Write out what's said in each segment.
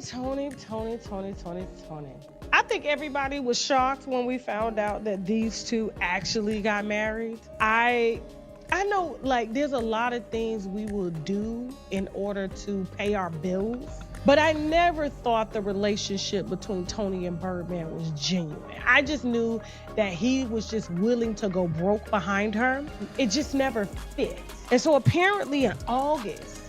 Tony. I think everybody was shocked when we found out that these two actually got married. I know like there's a lot of things we will do in order to pay our bills. But I never thought the relationship between Toni and Birdman was genuine. I just knew that he was just willing to go broke behind her. It just never fit. And so apparently in August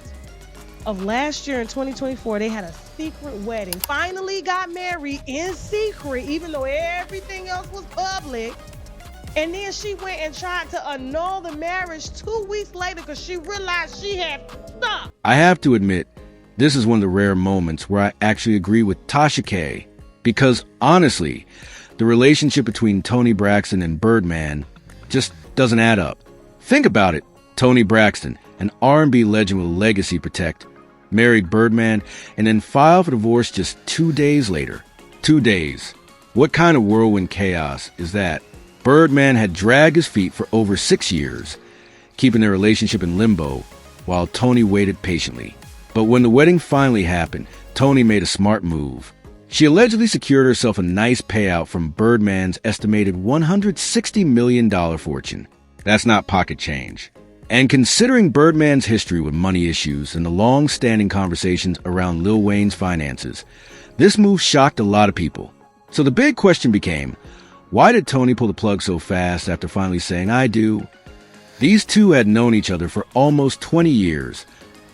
of last year in 2024, they had a secret wedding. Finally got married in secret, even though everything else was public. And then she went and tried to annul the marriage 2 weeks later because she realized she had stuff. I have to admit, this is one of the rare moments where I actually agree with Tasha K. Because honestly, the relationship between Toni Braxton and Birdman just doesn't add up. Think about it. Toni Braxton, an R&B legend with a legacy to protect, married Birdman and then filed for divorce just 2 days later. 2 days. What kind of whirlwind chaos is that? Birdman had dragged his feet for over 6 years, keeping their relationship in limbo, while Toni waited patiently. But when the wedding finally happened, Toni made a smart move. She allegedly secured herself a nice payout from Birdman's estimated $160 million fortune. That's not pocket change. And considering Birdman's history with money issues and the long-standing conversations around Lil Wayne's finances, this move shocked a lot of people. So the big question became, why did Toni pull the plug so fast after finally saying, "I do"? These two had known each other for almost 20 years,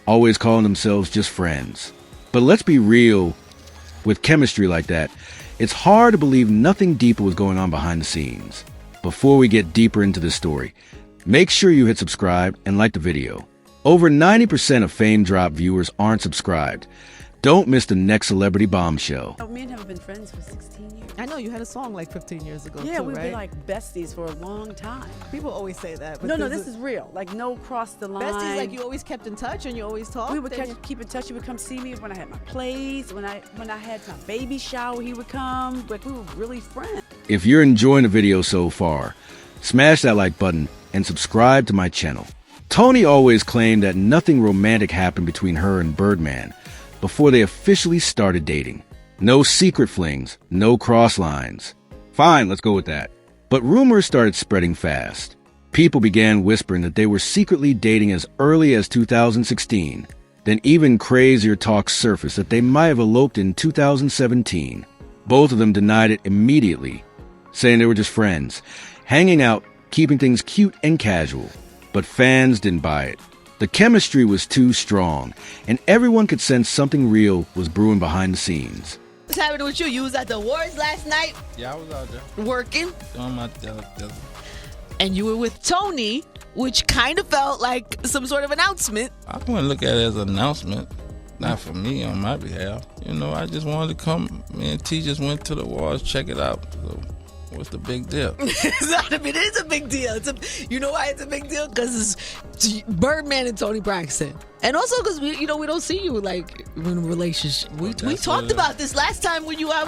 always calling themselves just friends. But let's be real, with chemistry like that, it's hard to believe nothing deeper was going on behind the scenes. Before we get deeper into this story, make sure you hit subscribe and like the video. Over 90% of Fame Drop viewers aren't subscribed. Don't miss the next celebrity bombshell. Me and him have been friends for 16 years. I know you had a song like 15 years ago. Yeah, too, we've right? been like besties for a long time. People always say that. But No, this is real. Like no cross the line. besties. Like you always kept in touch and you always talked. We would keep in touch. He would come see me when I had my plays. When I had my baby shower, he would come. Like we were really friends. If you're enjoying the video so far, smash that like button and subscribe to my channel. Toni always claimed that nothing romantic happened between her and Birdman before they officially started dating. No secret flings, no cross lines. Fine, let's go with that. But rumors started spreading fast. People began whispering that they were secretly dating as early as 2016. Then even crazier talk surfaced that they might have eloped in 2017. Both of them denied it immediately, saying they were just friends, hanging out, keeping things cute and casual. But fans didn't buy it. The chemistry was too strong, and everyone could sense something real was brewing behind the scenes. What's happening with you? You was at the awards last night? Yeah, I was out there Working? doing my And you were with Toni, which kind of felt like some sort of announcement. I wouldn't look at it as an announcement. Not for me, on my behalf. You know, I just wanted to come. Me and T just went to the awards, check it out. So, what's the big deal? It is a big deal. You know why it's a big deal? Because it's Birdman and Toni Braxton. And also because we don't see you like in a relationship. We talked about this last time when you I've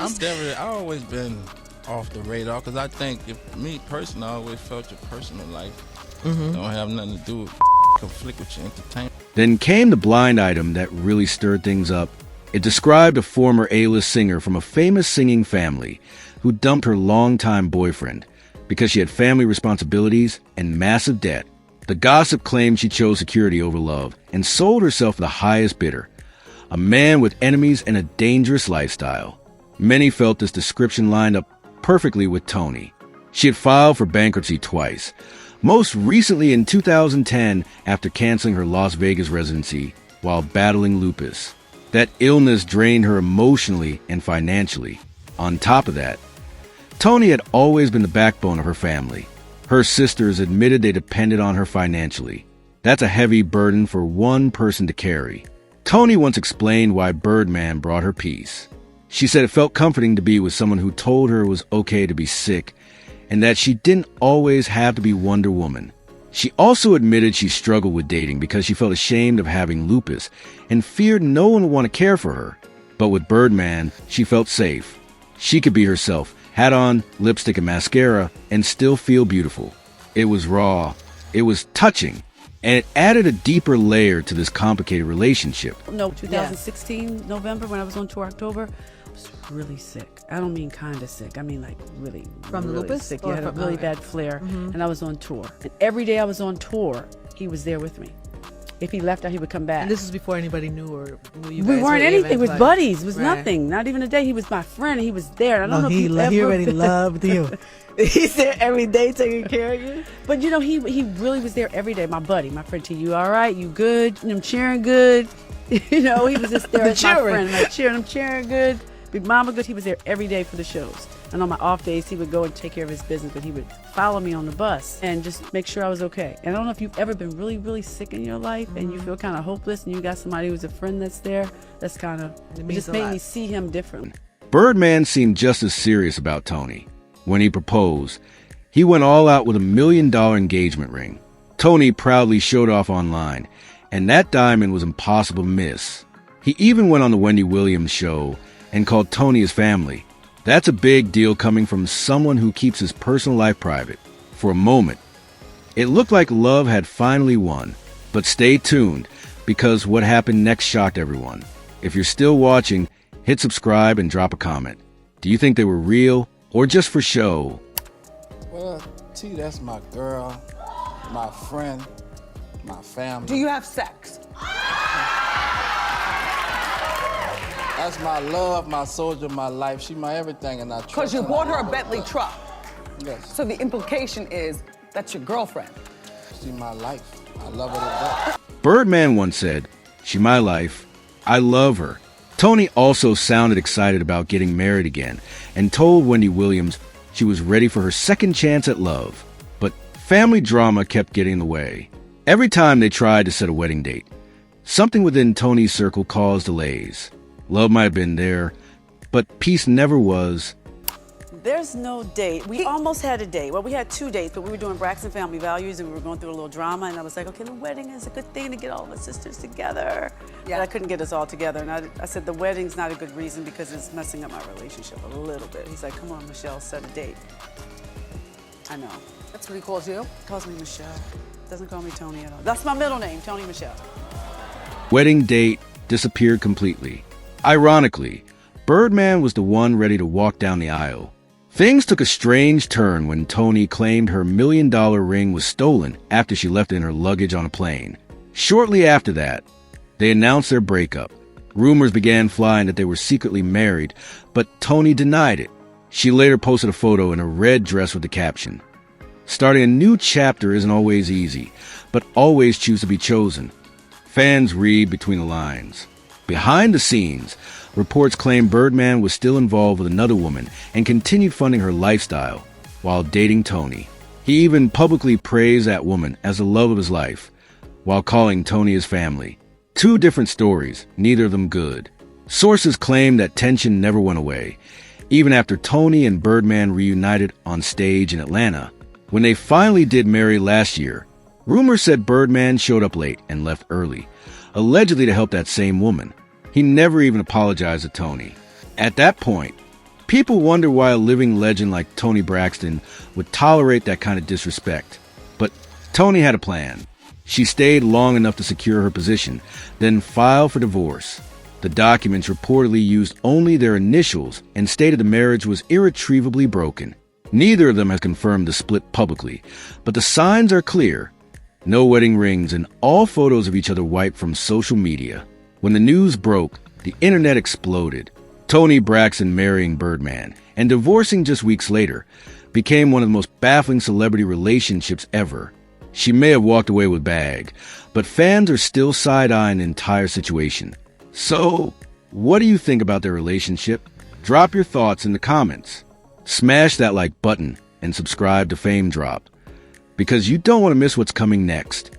always been off the radar because I think, if me personally, I always felt your personal life don't have nothing to do with conflict with your entertainment. Then came the blind item that really stirred things up. It described a former A-list singer from a famous singing family who dumped her longtime boyfriend because she had family responsibilities and massive debt. The gossip claimed she chose security over love and sold herself to the highest bidder, a man with enemies and a dangerous lifestyle. Many felt this description lined up perfectly with Toni. She had filed for bankruptcy twice, most recently in 2010 after canceling her Las Vegas residency while battling lupus. That illness drained her emotionally and financially. On top of that, Toni had always been the backbone of her family. Her sisters admitted they depended on her financially. That's a heavy burden for one person to carry. Toni once explained why Birdman brought her peace. She said it felt comforting to be with someone who told her it was okay to be sick and that she didn't always have to be Wonder Woman. She also admitted she struggled with dating because she felt ashamed of having lupus and feared no one would want to care for her. But with Birdman, she felt safe. She could be herself, had on lipstick and mascara, and still feel beautiful. It was raw. It was touching. And it added a deeper layer to this complicated relationship. No, 2016, November, when I was on tour, October, I was really sick. I don't mean kind of sick. I mean like really, From the really lupus? sick. Or Yeah, I had a from- really okay. bad flare, and I was on tour. And every day I was on tour, he was there with me. If he left out, he would come back. And this was before anybody knew or knew you We guys weren't were anything. It even, was like- buddies. It was Right. nothing. Not even a day. He was my friend. He was there. I don't know if he you ever... already loved you. He's there every day taking care of you. But you know, he really was there every day. My buddy, my friend T. You all right? You good? I'm cheering good. You know, he was just there as my friend. Like cheering, I'm cheering good. Big Mama good. He was there every day for the shows. And on my off days, he would go and take care of his business, but he would follow me on the bus and just make sure I was okay. And I don't know if you've ever been really, really sick in your life and you feel kind of hopeless and you got somebody who's a friend that's there. That's kind of, it means just a made lot. me see him differently. Birdman seemed just as serious about Toni. When he proposed, he went all out with a $1 million engagement ring. Toni proudly showed off online, and that diamond was impossible to miss. He even went on the Wendy Williams show and called Toni his family. That's a big deal coming from someone who keeps his personal life private. For a moment, it looked like love had finally won. But stay tuned, because what happened next shocked everyone. If you're still watching, hit subscribe and drop a comment. Do you think they were real or just for show? Well, T, that's my girl, my friend, my family. Do you have sex? That's my love, my soldier, my life. She my everything, and I trust Because you her. bought her a Bentley truck. Yes, So the implication is that's your girlfriend. she my life. I love her to death. Birdman once said, "She my life. I love her." Toni also sounded excited about getting married again and told Wendy Williams she was ready for her second chance at love. But family drama kept getting in the way. Every time they tried to set a wedding date, something within Toni's circle caused delays. Love might have been there, but peace never was. There's no date. We almost had a date. Well, we had 2 dates, but we were doing Braxton Family Values, and we were going through a little drama, and I was like, okay, the wedding is a good thing to get all my sisters together. Yeah. But I couldn't get us all together, and I said, the wedding's not a good reason because it's messing up my relationship a little bit. He's like, come on, Michelle, set a date. I know. That's what he calls you? Calls me Michelle. Doesn't call me Toni at all. That's my middle name, Toni Michelle. Wedding date disappeared completely. Ironically, Birdman was the one ready to walk down the aisle. Things took a strange turn when Toni claimed her $1 million ring was stolen after she left it in her luggage on a plane. Shortly after that, they announced their breakup. Rumors began flying that they were secretly married, but Toni denied it. She later posted a photo in a red dress with the caption, "Starting a new chapter isn't always easy, but always choose to be chosen." Fans read between the lines. Behind the scenes, reports claim Birdman was still involved with another woman and continued funding her lifestyle while dating Toni. He even publicly praised that woman as the love of his life, while calling Toni his family. 2 different stories, neither of them good. Sources claim that tension never went away, even after Toni and Birdman reunited on stage in Atlanta. When they finally did marry last year, rumors said Birdman showed up late and left early, allegedly to help that same woman. He never even apologized to Toni. At that point, people wonder why a living legend like Toni Braxton would tolerate that kind of disrespect. But Toni had a plan. She stayed long enough to secure her position, then filed for divorce. The documents reportedly used only their initials and stated the marriage was irretrievably broken. Neither of them has confirmed the split publicly, but the signs are clear. No wedding rings and all photos of each other wiped from social media. When the news broke, the internet exploded. Toni Braxton marrying Birdman and divorcing just weeks later became one of the most baffling celebrity relationships ever. She may have walked away with bag, but fans are still side-eyeing the entire situation. So, what do you think about their relationship? Drop your thoughts in the comments. Smash that like button and subscribe to Fame Drop, because you don't want to miss what's coming next.